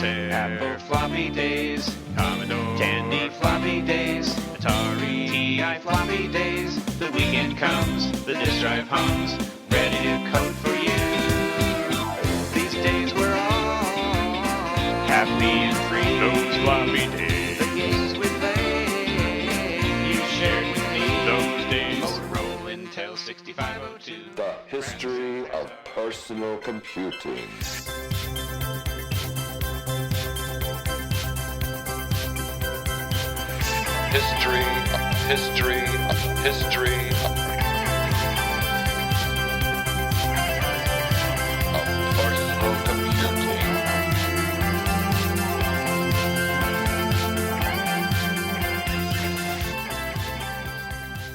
Altair, Apple floppy days, Commodore, Candy floppy days, Atari, TI floppy days. The weekend comes, the disk drive hums, ready to code for you. These days we're all happy and free. Those floppy days, the games we play, you shared with me. Those days, Motorola, Intel 6502. The history of personal computing. History of personal computing.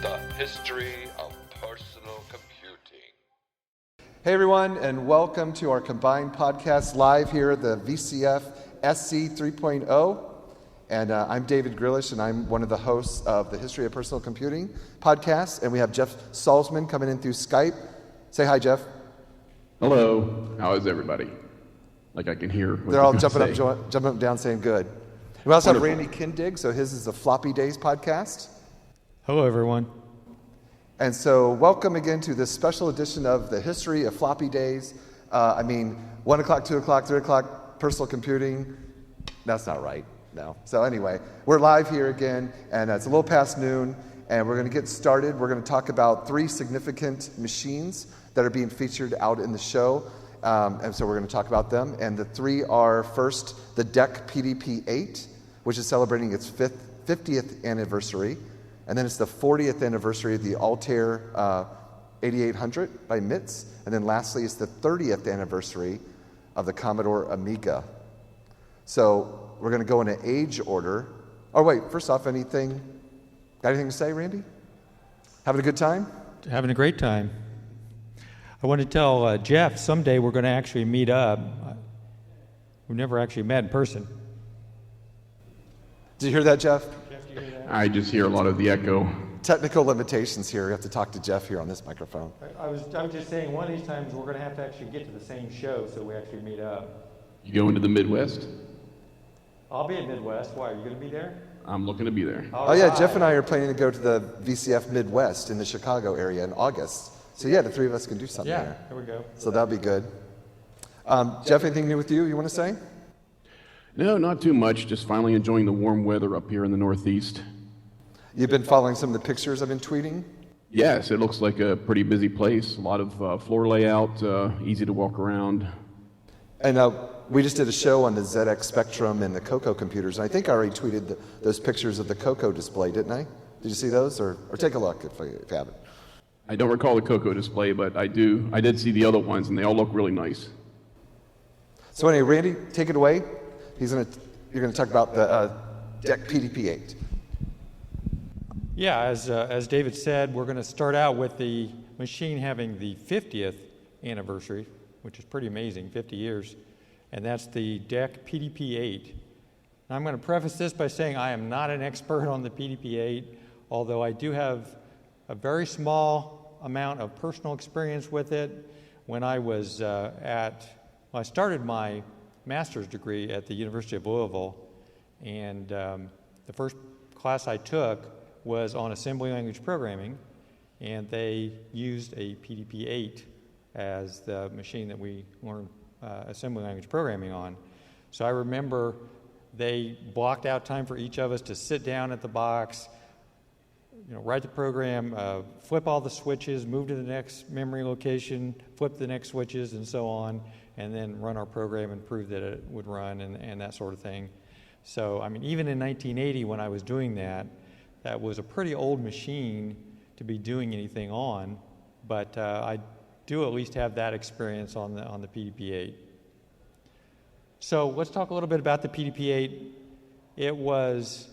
The history of personal computing. Hey everyone, and welcome to our combined podcast live here at the VCF SC 3.0. And I'm David Greelish, and I'm one of the hosts of the History of Personal Computing podcast. And we have Jeff Salzman coming in through Skype. Say hi, Jeff. Hello. How is everybody? Like I can hear what They're all you're jumping gonna say. up and down saying good. We also have Wonderful. Randy Kindig, so his is the Floppy Days podcast. Hello, everyone. And so welcome again to this special edition of the History of Floppy Days. 1 o'clock, 2 o'clock, 3 o'clock, personal computing. That's not right. No. So anyway, we're live here again, and it's a little past noon, and we're going to get started. We're going to talk about 3 significant machines that are being featured out in the show, and so we're going to talk about them. And the 3 are, first, the DEC PDP-8, which is celebrating its 50th anniversary, and then it's the 40th anniversary of the Altair 8800 by MITS, and then lastly, it's the 30th anniversary of the Commodore Amiga. So we're going to go in an age order. Oh, wait, first off, got anything to say, Randy? Having a good time? Having a great time. I want to tell Jeff, someday we're going to actually meet up. We've never actually met in person. Did you hear that, Jeff? Jeff, do you hear that? I just hear a lot of the echo. Technical limitations here. We have to talk to Jeff here on this microphone. I was just saying, one of these times we're going to have to actually get to the same show so we actually meet up. You go into the Midwest? I'll be at Midwest. Why, are you going to be there? I'm looking to be there. Oh, yeah, Jeff and I are planning to go to the VCF Midwest in the Chicago area in August. So, yeah, the 3 of us can do something Yeah, there. there we go. So that'll be good. Jeff, anything new with you want to say? No, not too much. Just finally enjoying the warm weather up here in the Northeast. You've been following some of the pictures I've been tweeting? Yes, it looks like a pretty busy place. A lot of floor layout, easy to walk around. And we just did a show on the ZX Spectrum and the Coco computers, and I think I already tweeted those pictures of the Coco display, didn't I? Did you see those? Or take a look if you haven't. I don't recall the Coco display, but I did see the other ones, and they all look really nice. So anyway, Randy, take it away. You're going to talk about the DEC PDP-8. Yeah, as David said, we're going to start out with the machine having the 50th anniversary, which is pretty amazing, 50 years, and that's the DEC PDP-8. Now, I'm going to preface this by saying I am not an expert on the PDP-8, although I do have a very small amount of personal experience with it. When I was I started my master's degree at the University of Louisville, and the first class I took was on assembly language programming, and they used a PDP-8 as the machine that we learned assembly language programming on. So I remember they blocked out time for each of us to sit down at the box, write the program, flip all the switches, move to the next memory location, flip the next switches, and so on, and then run our program and prove that it would run and that sort of thing. So, even in 1980 when I was doing that, that was a pretty old machine to be doing anything on, but I do at least have that experience on the PDP-8. So let's talk a little bit about the PDP-8. It was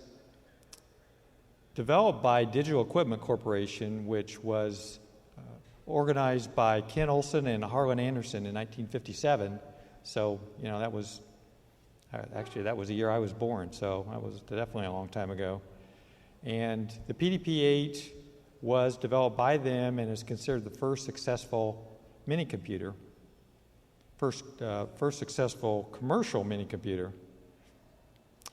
developed by Digital Equipment Corporation, which was organized by Ken Olsen and Harlan Anderson in 1957. So, that was the year I was born, so that was definitely a long time ago. And the PDP-8 was developed by them and is considered the first successful mini computer, first successful commercial mini computer.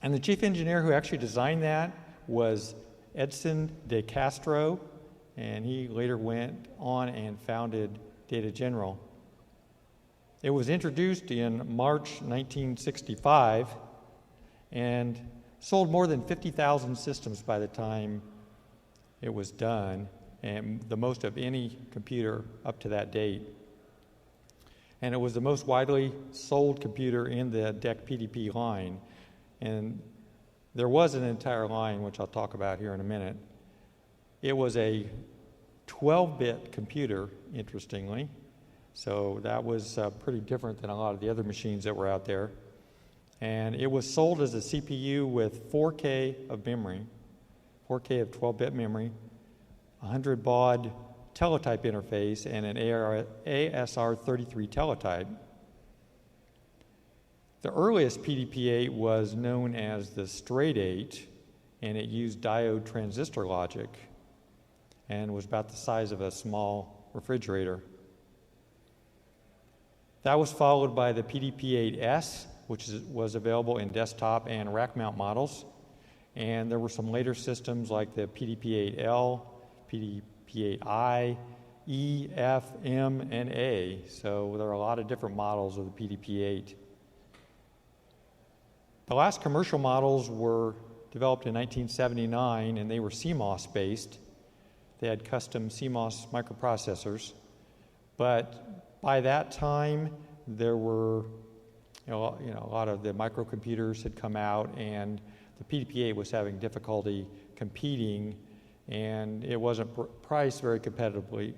And the chief engineer who actually designed that was Edson de Castro, and he later went on and founded Data General. It was introduced in March 1965 and sold more than 50,000 systems by the time it was done, and the most of any computer up to that date. And it was the most widely sold computer in the DEC PDP line. And there was an entire line, which I'll talk about here in a minute. It was a 12-bit computer, interestingly. So that was pretty different than a lot of the other machines that were out there. And it was sold as a CPU with 4K of memory, 4K of 12-bit memory, 100 baud teletype interface, and an ASR33 teletype. The earliest PDP-8 was known as the straight 8, and it used diode transistor logic and was about the size of a small refrigerator. That was followed by the PDP-8S, which was available in desktop and rack mount models. And there were some later systems like the PDP-8L, PDP-8I, E, F, M, and A. So there are a lot of different models of the PDP-8. The last commercial models were developed in 1979, and they were CMOS-based. They had custom CMOS microprocessors. But by that time, there were a lot of the microcomputers had come out, and the PDP-8 was having difficulty competing, and it wasn't priced very competitively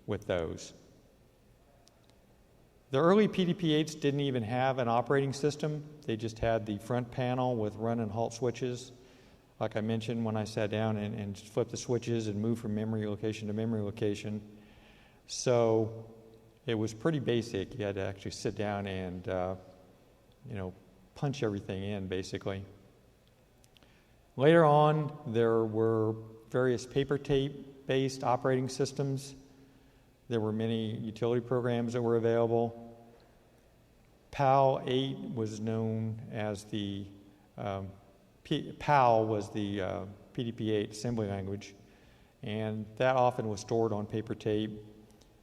with those. The early PDP-8s didn't even have an operating system. They just had the front panel with run and halt switches. Like I mentioned, when I sat down and flipped the switches and moved from memory location to memory location. So it was pretty basic. You had to actually sit down and punch everything in, basically. Later on, there were various paper tape-based operating systems. There were many utility programs that were available. PAL 8 was known as the PAL was the PDP-8 assembly language, and that often was stored on paper tape,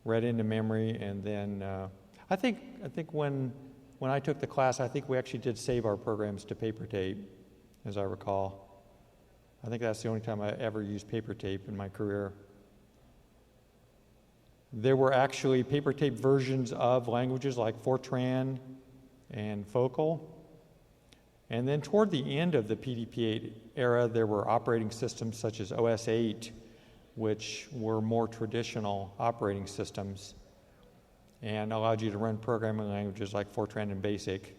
read into memory, and then I think when I took the class, I think we actually did save our programs to paper tape, as I recall. I think that's the only time I ever used paper tape in my career. There were actually paper tape versions of languages like Fortran and Focal. And then toward the end of the PDP-8 era, there were operating systems such as OS 8, which were more traditional operating systems and allowed you to run programming languages like Fortran and BASIC.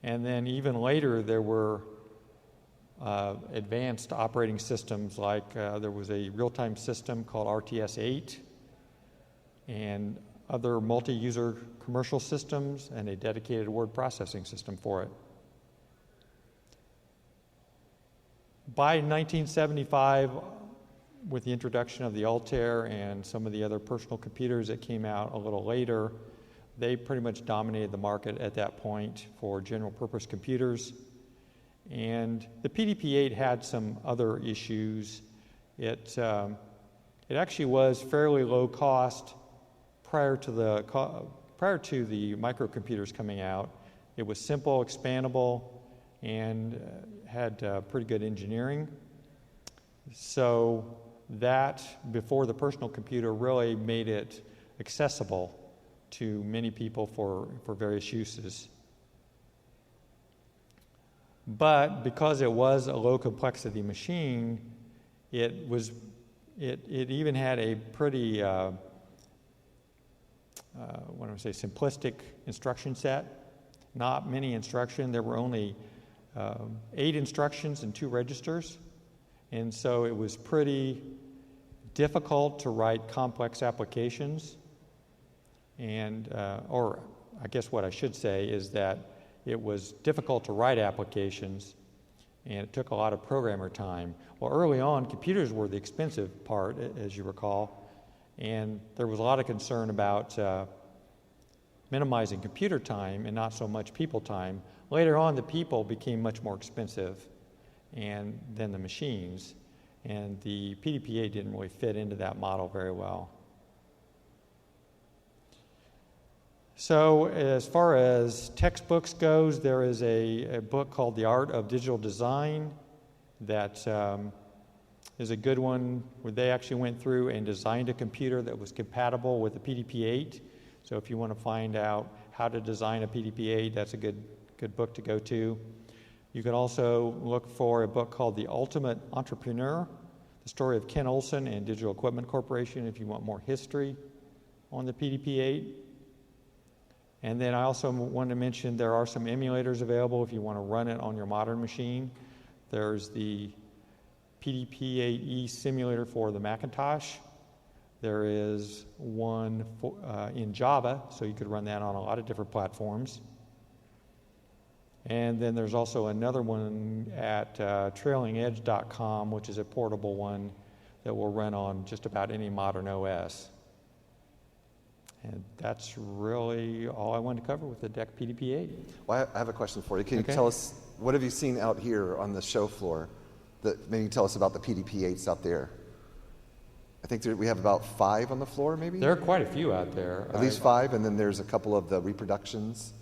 And then even later, there were advanced operating systems like there was a real-time system called RTS-8 and other multi-user commercial systems and a dedicated word processing system for it. By 1975, with the introduction of the Altair and some of the other personal computers that came out a little later, they pretty much dominated the market at that point for general purpose computers. And the PDP-8 had some other issues. It actually was fairly low cost prior to the microcomputers coming out. It was simple, expandable, and had pretty good engineering. So that, before the personal computer, really made it accessible to many people for various uses. But because it was a low complexity machine, it even had a pretty simplistic instruction set. Not many instructions. There were only 8 instructions and 2 registers, and so it was pretty difficult to write complex applications. And or I guess what I should say is that it was difficult to write applications, and it took a lot of programmer time. Well, early on, computers were the expensive part, as you recall, and there was a lot of concern about minimizing computer time and not so much people time. Later on, the people became much more expensive than the machines, and the PDP-8 didn't really fit into that model very well. So as far as textbooks goes, there is a book called The Art of Digital Design that is a good one, where they actually went through and designed a computer that was compatible with the PDP-8. So if you want to find out how to design a PDP-8, that's a good book to go to. You can also look for a book called The Ultimate Entrepreneur, the story of Ken Olsen and Digital Equipment Corporation, if you want more history on the PDP-8. And then I also wanted to mention there are some emulators available if you want to run it on your modern machine. There's the PDP-8E simulator for the Macintosh. There is one in Java, so you could run that on a lot of different platforms. And then there's also another one at trailingedge.com, which is a portable one that will run on just about any modern OS. And that's really all I wanted to cover with the DEC PDP-8. Well, I have a question for you. Can you tell us, what have you seen out here on the show floor? Maybe tell us about the PDP-8s out there. I think we have about 5 on the floor, maybe? There are quite a few out there. At least 5, and then there's a couple of the reproductions.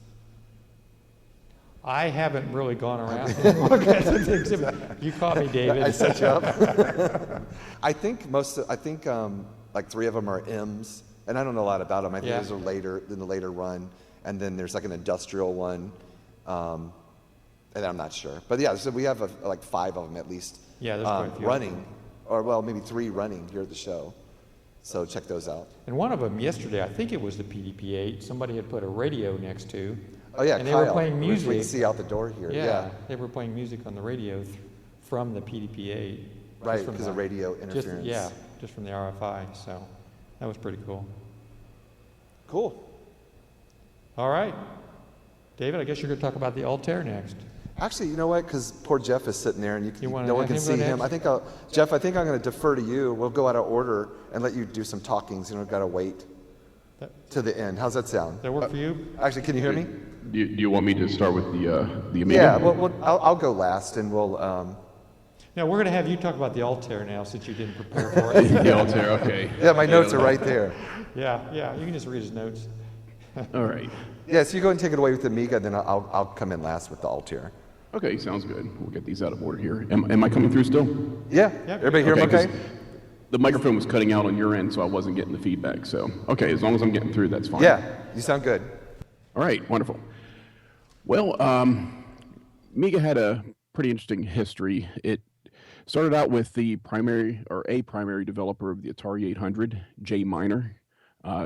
I haven't really gone around and looked at the exhibit. You caught me, David. I set you up. I think like 3 of them are M's, and I don't know a lot about them. I think those are later in the later run, and then there's like an industrial one, and I'm not sure. But yeah, so we have like 5 of them at least. Yeah, there's quite a few running, or well, maybe 3 running here at the show. So check those out. And one of them yesterday, I think it was the PDP-8. Somebody had put a radio next to. Oh yeah, and they Kyle. were playing music. We can see out the door here. Yeah. They were playing music on the radio from the PDP-8. Right, because of radio interference. Just from the RFI. So that was pretty cool. Cool. All right, David. I guess you're going to talk about the Altair next. Actually, you know what? Because poor Jeff is sitting there, and no one can see him. Next? Jeff, I think I'm going to defer to you. We'll go out of order and let you do some talkings. You know, got to wait to the end. How's that sound? Does that work for you? Actually, can you hear me? Do you want me to start with the Amiga? Yeah, well, I'll go last, and we'll. No, we're going to have you talk about the Altair now, since you didn't prepare for it. The Altair, okay. Yeah, my notes are right there. Yeah, you can just read his notes. All right. Yeah, so you go and take it away with the Amiga, then I'll come in last with the Altair. Okay, sounds good. We'll get these out of order here. Am I coming through still? Yeah. Everybody hear him okay? The microphone was cutting out on your end, so I wasn't getting the feedback. So, okay, as long as I'm getting through, that's fine. Yeah, you sound good. All right, wonderful. Well, Amiga had a pretty interesting history. It started out with a primary developer of the Atari 800, Jay Miner.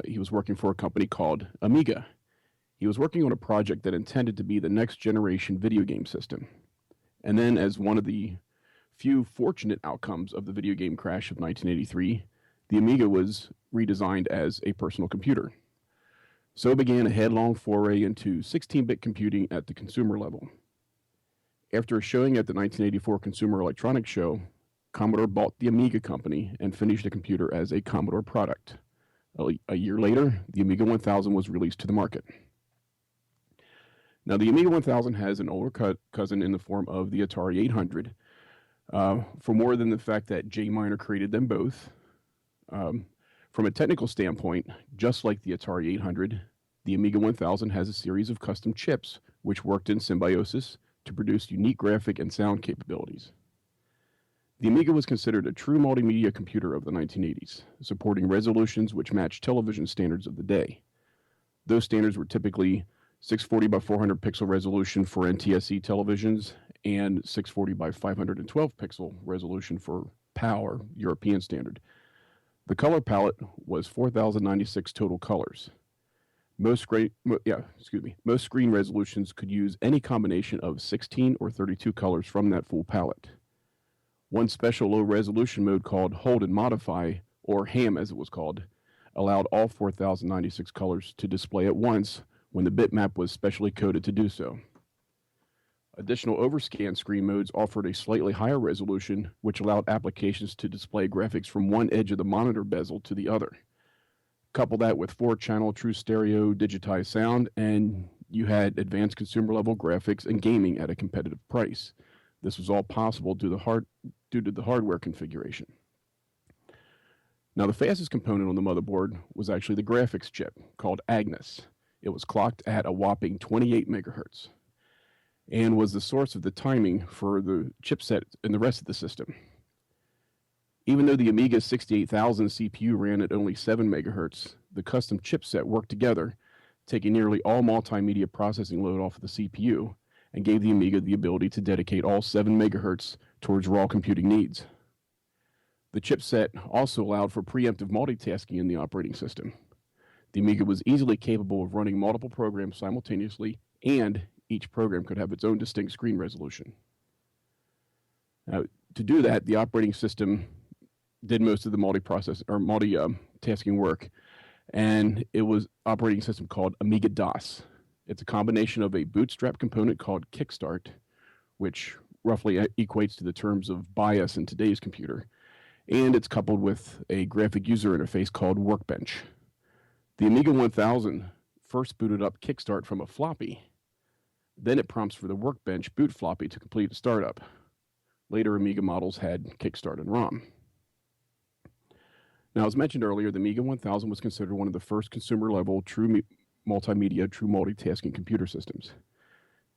He was working for a company called Amiga. He was working on a project that intended to be the next generation video game system. And then, as one of the few fortunate outcomes of the video game crash of 1983, the Amiga was redesigned as a personal computer. So began a headlong foray into 16-bit computing at the consumer level. After a showing at the 1984 Consumer Electronics Show, Commodore bought the Amiga company and finished the computer as a Commodore product. A year later, the Amiga 1000 was released to the market. Now, the Amiga 1000 has an older cousin in the form of the Atari 800, for more than the fact that Jay Miner created them both. From a technical standpoint, just like the Atari 800, the Amiga 1000 has a series of custom chips which worked in symbiosis to produce unique graphic and sound capabilities. The Amiga was considered a true multimedia computer of the 1980s, supporting resolutions which matched television standards of the day. Those standards were typically 640 by 400 pixel resolution for NTSC televisions and 640 by 512 pixel resolution for PAL, European standard. The color palette was 4,096 total colors. Most screen resolutions could use any combination of 16 or 32 colors from that full palette. One special low resolution mode called Hold and Modify, or HAM as it was called, allowed all 4,096 colors to display at once when the bitmap was specially coded to do so. Additional overscan screen modes offered a slightly higher resolution, which allowed applications to display graphics from one edge of the monitor bezel to the other. Couple that with 4-channel true stereo digitized sound, and you had advanced consumer level graphics and gaming at a competitive price. This was all possible due to the hardware configuration. Now, the fastest component on the motherboard was actually the graphics chip, called Agnes. It was clocked at a whopping 28 megahertz and was the source of the timing for the chipset in the rest of the system. Even though the Amiga 68000 CPU ran at only 7 megahertz, the custom chipset worked together, taking nearly all multimedia processing load off of the CPU, and gave the Amiga the ability to dedicate all 7 megahertz towards raw computing needs. The chipset also allowed for preemptive multitasking in the operating system. The Amiga was easily capable of running multiple programs simultaneously, and each program could have its own distinct screen resolution. Now, to do that, the operating system did most of the multitasking work, and it was operating system called Amiga DOS. It's a combination of a bootstrap component called Kickstart, which roughly equates to the terms of BIOS in today's computer, and it's coupled with a graphic user interface called Workbench. The Amiga 1000 first booted up Kickstart from a floppy. Then it prompts for the Workbench boot floppy to complete the startup. Later Amiga models had Kickstart and ROM. Now, as mentioned earlier, the Amiga 1000 was considered one of the first consumer-level true multimedia, true multitasking computer systems.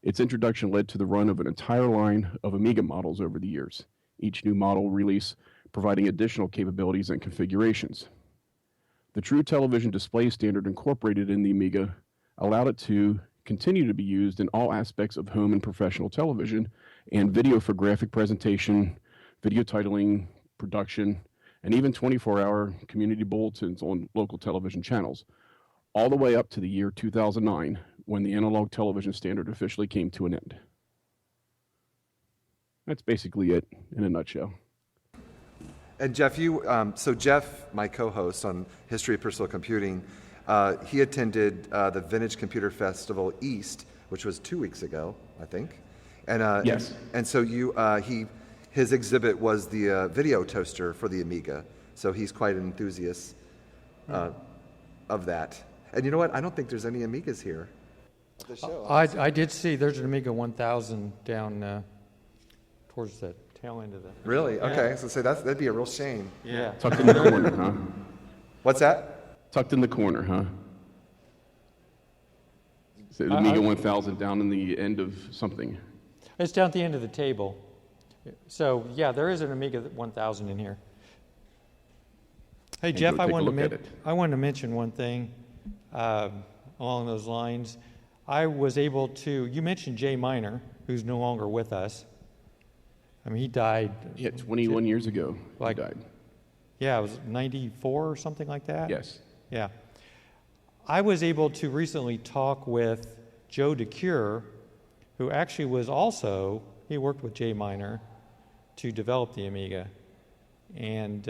Its introduction led to the run of an entire line of Amiga models over the years, each new model release providing additional capabilities and configurations. The true television display standard incorporated in the Amiga allowed it to continue to be used in all aspects of home and professional television and video for graphic presentation, video titling, production, and even 24-hour community bulletins on local television channels, all the way up to the year 2009, when the analog television standard officially came to an end. That's basically it in a nutshell. And Jeff, so Jeff, my co-host on History of Personal Computing, he attended the Vintage Computer Festival East, which was 2 weeks ago, I think. And yes. And so his exhibit was the video toaster for the Amiga. So he's quite an enthusiast of that. And you know what? I don't think there's any Amigas here at the show. I did see there's an Amiga 1000 down towards the tail end of the. Really? Yeah. Okay. So say that'd be a real shame. Yeah. Tucked in the corner, huh? What's that? Tucked in the corner, huh? So the Amiga 1000 down in the end of something. It's down at the end of the table. So yeah, there is an Amiga 1000 in here. Hey Jeff, I wanted to mention one thing along those lines. I was able to. You mentioned Jay Miner, who's no longer with us. I mean, he died. Yeah, 21 years ago. He died. Yeah, it was 94 or something like that. Yes. Yeah. I was able to recently talk with Joe DeCure, who actually he worked with Jay Miner to develop the Amiga. And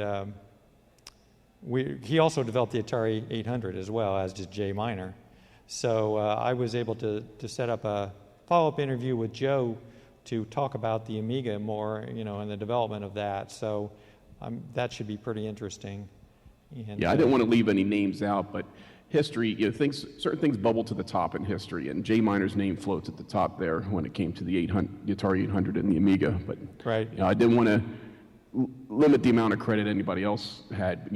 he also developed the Atari 800 as well, as did Jay Miner. So I was able to set up a follow-up interview with Joe to talk about the Amiga more, and the development of that. So that should be pretty interesting. And, yeah, I didn't want to leave any names out, but history, certain things bubble to the top in history, and Jay Miner's name floats at the top there when it came to the Atari 800 and the Amiga. But right. I didn't want to limit the amount of credit anybody else had.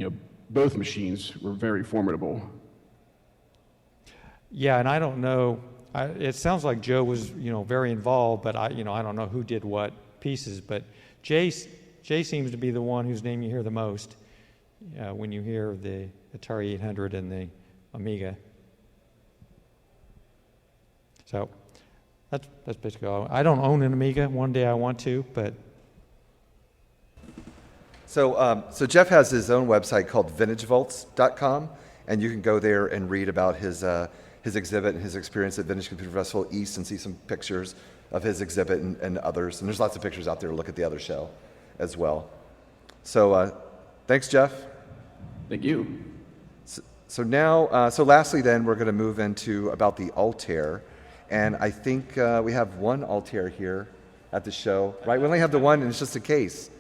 Both machines were very formidable. Yeah, and I don't know. It sounds like Joe was, very involved, but I don't know who did what pieces. But Jay seems to be the one whose name you hear the most when you hear the Atari 800 and the Amiga. So that's basically all. I don't own an Amiga. One day I want to, but. So Jeff has his own website called vintagevaults.com, and you can go there and read about his exhibit and his experience at Vintage Computer Festival East and see some pictures of his exhibit and others. And there's lots of pictures out there to look at the other show as well. So thanks, Jeff. Thank you. So now, lastly then, we're going to move into about the Altair. And I think we have one Altair here at the show, right? We only have the one, and it's just a case.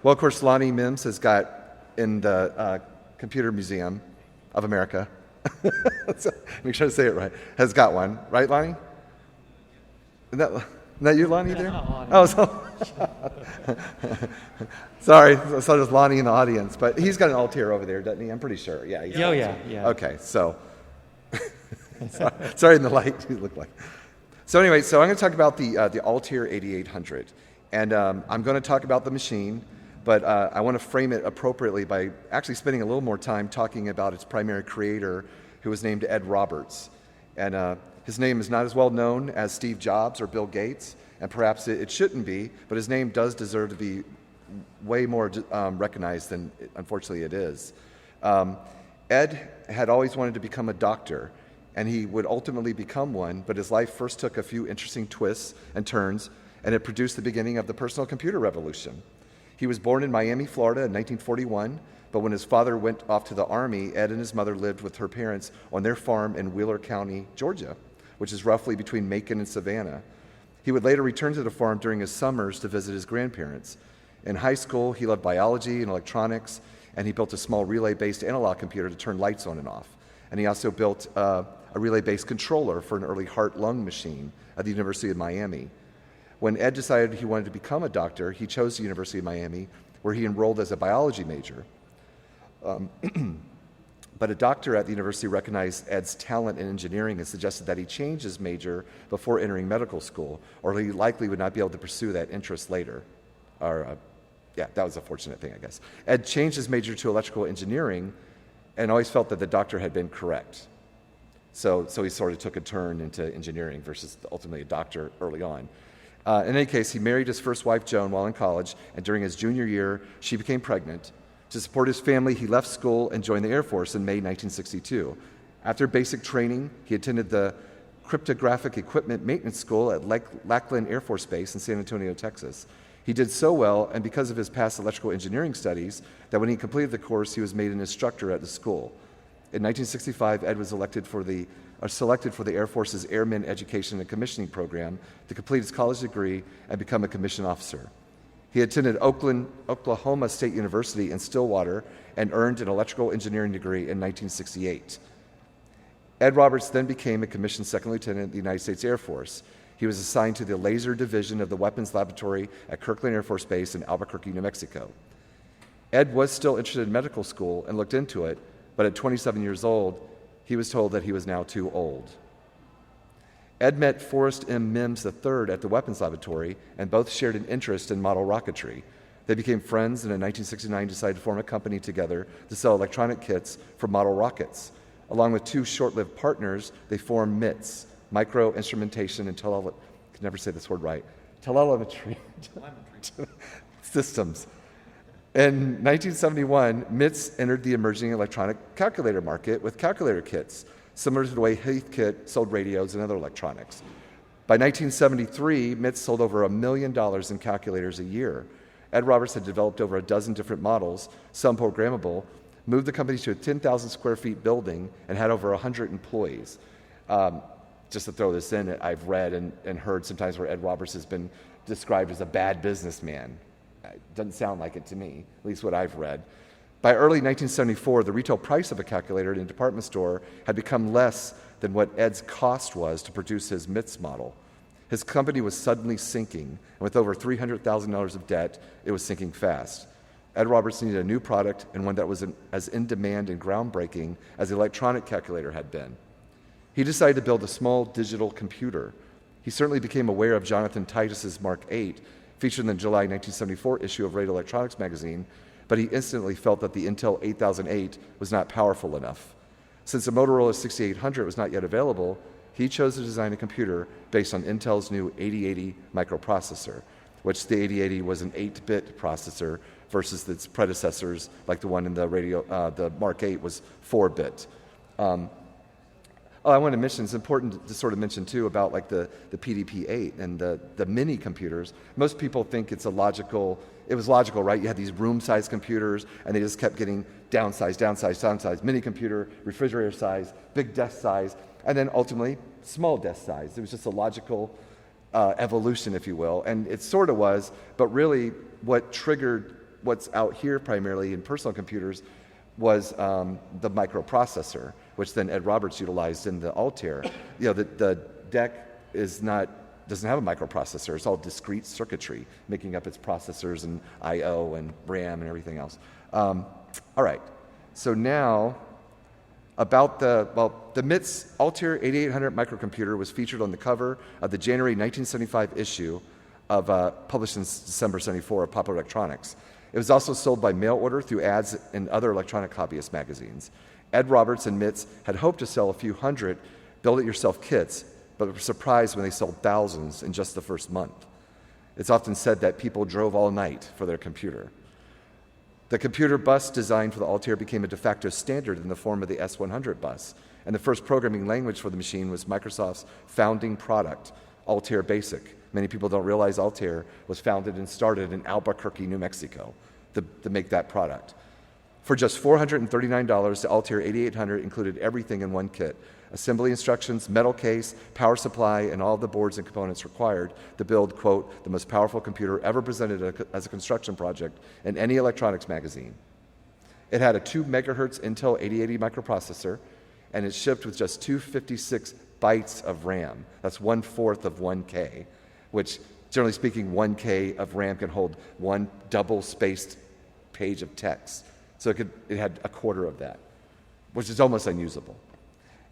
Well, of course, Lonnie Mims has got in the Computer Museum of America. So, make sure to say it right. Has got one, right, Lonnie? Isn't that you, Lonnie, there? Oh, sorry, I saw there's Lonnie in the audience, but he's got an Altair over there, doesn't he? I'm pretty sure. Yeah. Yeah. Okay, so sorry in the light you look like. So anyway, so I'm going to talk about the Altair 8800, and I'm going to talk about the machine, but I want to frame it appropriately by actually spending a little more time talking about its primary creator, who was named Ed Roberts, and his name is not as well known as Steve Jobs or Bill Gates, and perhaps it shouldn't be, but his name does deserve to be way more recognized than, unfortunately, it is. Ed had always wanted to become a doctor, and he would ultimately become one, but his life first took a few interesting twists and turns, and it produced the beginning of the personal computer revolution. He was born in Miami, Florida in 1941, but when his father went off to the Army, Ed and his mother lived with her parents on their farm in Wheeler County, Georgia, which is roughly between Macon and Savannah. He would later return to the farm during his summers to visit his grandparents. In high school, he loved biology and electronics, and he built a small relay-based analog computer to turn lights on and off. And he also built a relay-based controller for an early heart-lung machine at the University of Miami. When Ed decided he wanted to become a doctor, he chose the University of Miami, where he enrolled as a biology major. But a doctor at the university recognized Ed's talent in engineering and suggested that he change his major before entering medical school, or he likely would not be able to pursue that interest later. That was a fortunate thing, I guess. Ed changed his major to electrical engineering and always felt that the doctor had been correct. So he sort of took a turn into engineering versus ultimately a doctor early on. In any case, he married his first wife, Joan, while in college, and during his junior year, she became pregnant. To support his family, he left school and joined the Air Force in May 1962. After basic training, he attended the Cryptographic Equipment Maintenance School at Lackland Air Force Base in San Antonio, Texas. He did so well, and because of his past electrical engineering studies, that when he completed the course, he was made an instructor at the school. In 1965, Ed was selected for the Air Force's Airmen Education and Commissioning Program to complete his college degree and become a commissioned officer. He attended Oklahoma State University in Stillwater and earned an electrical engineering degree in 1968. Ed Roberts then became a commissioned second lieutenant in the United States Air Force. He was assigned to the Laser Division of the Weapons Laboratory at Kirkland Air Force Base in Albuquerque, New Mexico. Ed was still interested in medical school and looked into it, but at 27 years old, he was told that he was now too old. Ed met Forrest M. Mims III at the Weapons Laboratory, and both shared an interest in model rocketry. They became friends and in 1969 decided to form a company together to sell electronic kits for model rockets. Along with two short-lived partners, they formed MITS, Micro Instrumentation and Telemetry Systems. In 1971, MITS entered the emerging electronic calculator market with calculator kits, similar to the way Heathkit sold radios and other electronics. By 1973, MITS sold over $1 million in calculators a year. Ed Roberts had developed over a dozen different models, some programmable, moved the company to a 10,000 square feet building, and had over 100 employees. Just to throw this in, I've read and heard sometimes where Ed Roberts has been described as a bad businessman. It doesn't sound like it to me, at least what I've read. By early 1974, the retail price of a calculator in a department store had become less than what Ed's cost was to produce his MITS model. His company was suddenly sinking, and with over $300,000 of debt, it was sinking fast. Ed Roberts needed a new product and one that was as in demand and groundbreaking as the electronic calculator had been. He decided to build a small digital computer. He certainly became aware of Jonathan Titus's Mark VIII, featured in the July 1974 issue of Radio Electronics magazine, but he instantly felt that the Intel 8008 was not powerful enough. Since the Motorola 6800 was not yet available, he chose to design a computer based on Intel's new 8080 microprocessor, which the 8080 was an 8-bit processor versus its predecessors, like the one in the Mark VIII was 4-bit. I want to mention, it's important to sort of mention too about like the PDP-8 and the mini computers. Most people think it was logical, right? You had these room-sized computers and they just kept getting downsized, mini computer, refrigerator size, big desk size, and then ultimately small desk size. It was just a logical evolution, if you will, and it sort of was, but really what triggered what's out here primarily in personal computers was the microprocessor, which then Ed Roberts utilized in the Altair. The DEC doesn't have a microprocessor. It's all discrete circuitry, making up its processors and I/O and RAM and everything else. All right. So now, about the MIT's Altair 8800 microcomputer was featured on the cover of the January 1975 issue of published in December 74 of Popular Electronics. It was also sold by mail order through ads in other electronic hobbyist magazines. Ed Roberts and MITS had hoped to sell a few hundred build-it-yourself kits, but were surprised when they sold thousands in just the first month. It's often said that people drove all night for their computer. The computer bus designed for the Altair became a de facto standard in the form of the S100 bus, and the first programming language for the machine was Microsoft's founding product, Altair Basic. Many people don't realize Altair was founded and started in Albuquerque, New Mexico, to make that product. For just $439, the Altair 8800 included everything in one kit: assembly instructions, metal case, power supply, and all the boards and components required to build, quote, the most powerful computer ever presented as a construction project in any electronics magazine. It had a 2 megahertz Intel 8080 microprocessor, and it shipped with just 256 bytes of RAM. That's 1/4 of 1K, which, generally speaking, 1K of RAM can hold one double-spaced page of text. So it had a quarter of that, which is almost unusable.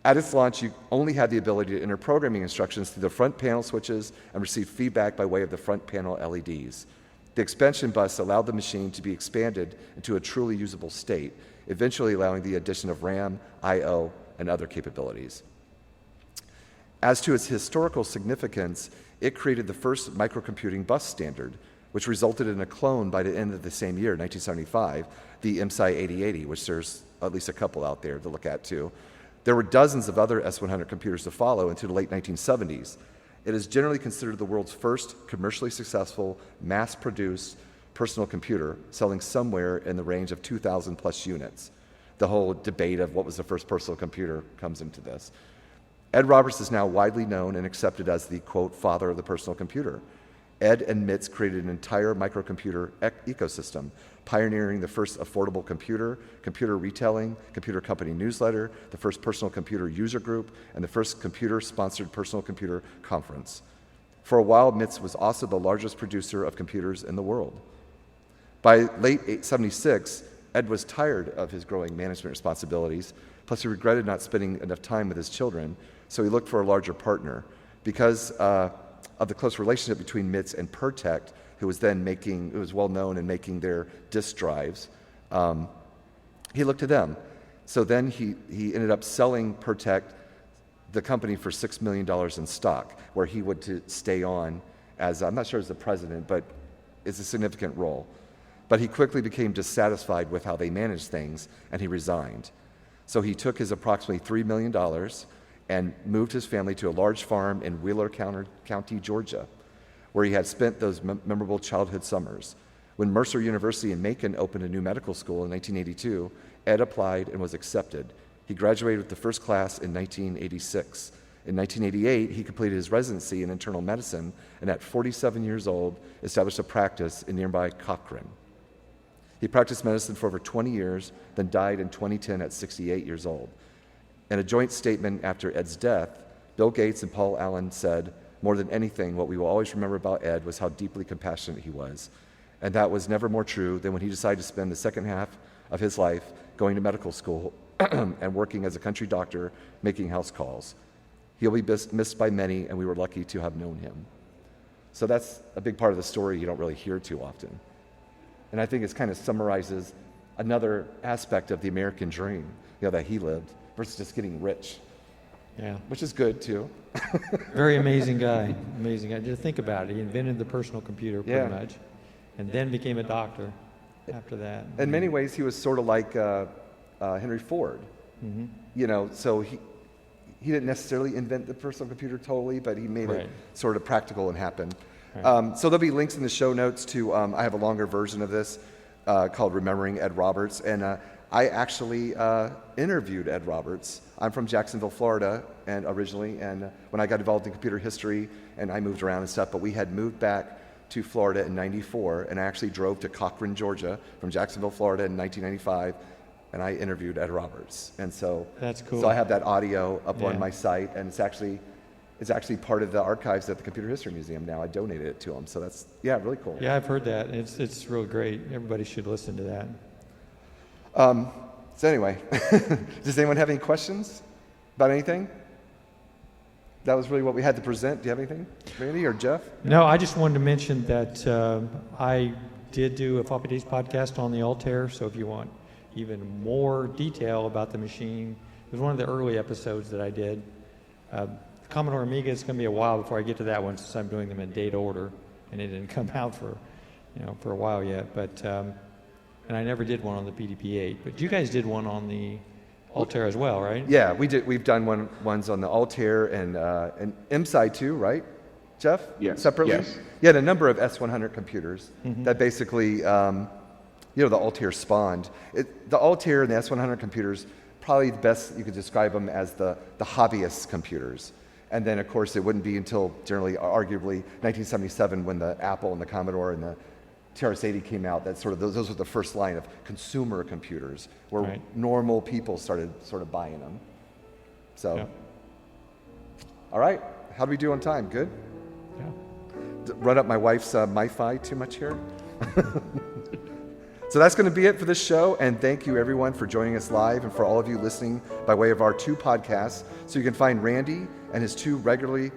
At its launch, you only had the ability to enter programming instructions through the front panel switches and receive feedback by way of the front panel LEDs. The expansion bus allowed the machine to be expanded into a truly usable state, eventually allowing the addition of RAM, I/O, and other capabilities. As to its historical significance, it created the first microcomputing bus standard, which resulted in a clone by the end of the same year, 1975, the MSI 8080, which there's at least a couple out there to look at too. There were dozens of other S100 computers to follow into the late 1970s. It is generally considered the world's first commercially successful, mass-produced personal computer, selling somewhere in the range of 2,000 plus units. The whole debate of what was the first personal computer comes into this. Ed Roberts is now widely known and accepted as the, quote, father of the personal computer. Ed and MITS created an entire microcomputer ecosystem, pioneering the first affordable computer, computer retailing, computer company newsletter, the first personal computer user group, and the first computer-sponsored personal computer conference. For a while, MITS was also the largest producer of computers in the world. By late 76, Ed was tired of his growing management responsibilities, plus he regretted not spending enough time with his children, so he looked for a larger partner. Because of the close relationship between MITS and Pertec, who was well known in making their disk drives, he looked to them. So then he ended up selling Pertec, the company, for $6 million in stock, where he would stay on as, I'm not sure as the president, but it's a significant role. But he quickly became dissatisfied with how they managed things, and he resigned. So he took his approximately $3 million and moved his family to a large farm in Wheeler County, Georgia, where he had spent those memorable childhood summers. When Mercer University in Macon opened a new medical school in 1982, Ed applied and was accepted. He graduated with the first class in 1986. In 1988, he completed his residency in internal medicine, and at 47 years old, established a practice in nearby Cochrane. He practiced medicine for over 20 years, then died in 2010 at 68 years old. In a joint statement after Ed's death, Bill Gates and Paul Allen said, more than anything, what we will always remember about Ed was how deeply compassionate he was. And that was never more true than when he decided to spend the second half of his life going to medical school and working as a country doctor, making house calls. He'll be missed by many, and we were lucky to have known him. So that's a big part of the story you don't really hear too often. And I think it kind of summarizes another aspect of the American dream, that he lived, versus just getting rich. Yeah. Which is good, too. Very amazing guy. Amazing guy. Just think about it. He invented the personal computer pretty much, and then became a doctor after that. In many ways, he was sort of like Henry Ford. Mm-hmm. So he didn't necessarily invent the personal computer totally, but he made it sort of practical and happen. Right. So there'll be links in the show notes to, I have a longer version of this called Remembering Ed Roberts, and I actually interviewed Ed Roberts. I'm from Jacksonville, Florida, and originally, and when I got involved in computer history, and I moved around and stuff, but we had moved back to Florida in '94, and I actually drove to Cochrane, Georgia, from Jacksonville, Florida in 1995, and I interviewed Ed Roberts. And so That's cool. So I have that audio up Yeah. on my site, and it's actually part of the archives at the Computer History Museum now. I donated it to them, so that's really cool. Yeah, I've heard that. It's real great. Everybody should listen to that. So anyway, does anyone have any questions about anything? That was really what we had to present. Do you have anything, Randy or Jeff? No, I just wanted to mention that I did do a Floppy Days podcast on the Altair, so if you want even more detail about the machine, it was one of the early episodes that I did. Commodore Amiga, it's going to be a while before I get to that one since I'm doing them in date order, and it didn't come out for a while yet. But and I never did one on the PDP-8, but you guys did one on the Altair as well, right? Yeah, we did. We've done ones on the Altair and MSI too, right, Jeff? Yes. Separately. Yes. You had a number of S100 computers that basically, the Altair spawned. The Altair and the S100 computers, probably the best you could describe them as the hobbyist computers. And then, of course, it wouldn't be until generally, arguably, 1977 when the Apple and the Commodore and the TRS-80 came out that those were the first line of consumer computers where Right. normal people started sort of buying them. So, Yeah. All right, how do we do on time? Good? Yeah. Run up my wife's MiFi too much here? So that's going to be it for this show, and thank you everyone for joining us live and for all of you listening by way of our 2 podcasts. So you can find Randy and his 2 regularly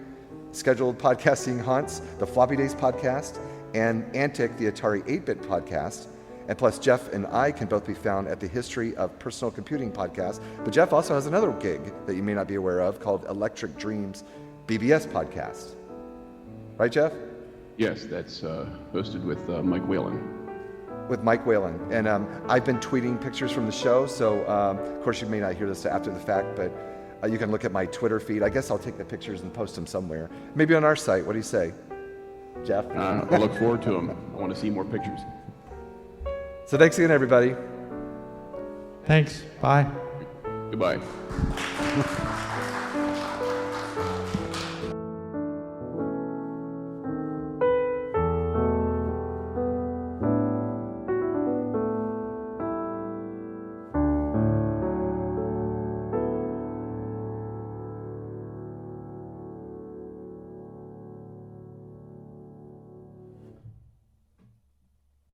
scheduled podcasting haunts, the Floppy Days podcast and Antic, the Atari 8-bit podcast. And plus Jeff and I can both be found at the History of Personal Computing podcast. But Jeff also has another gig that you may not be aware of called Electric Dreams BBS podcast. Right, Jeff? Yes, that's hosted with Mike Whalen. With Mike Whalen. And I've been tweeting pictures from the show, so of course you may not hear this after the fact, but you can look at my Twitter feed. I guess I'll take the pictures and post them somewhere. Maybe on our site. What do you say, Jeff? I look forward to them. I want to see more pictures. So thanks again, everybody. Thanks. Bye. Goodbye.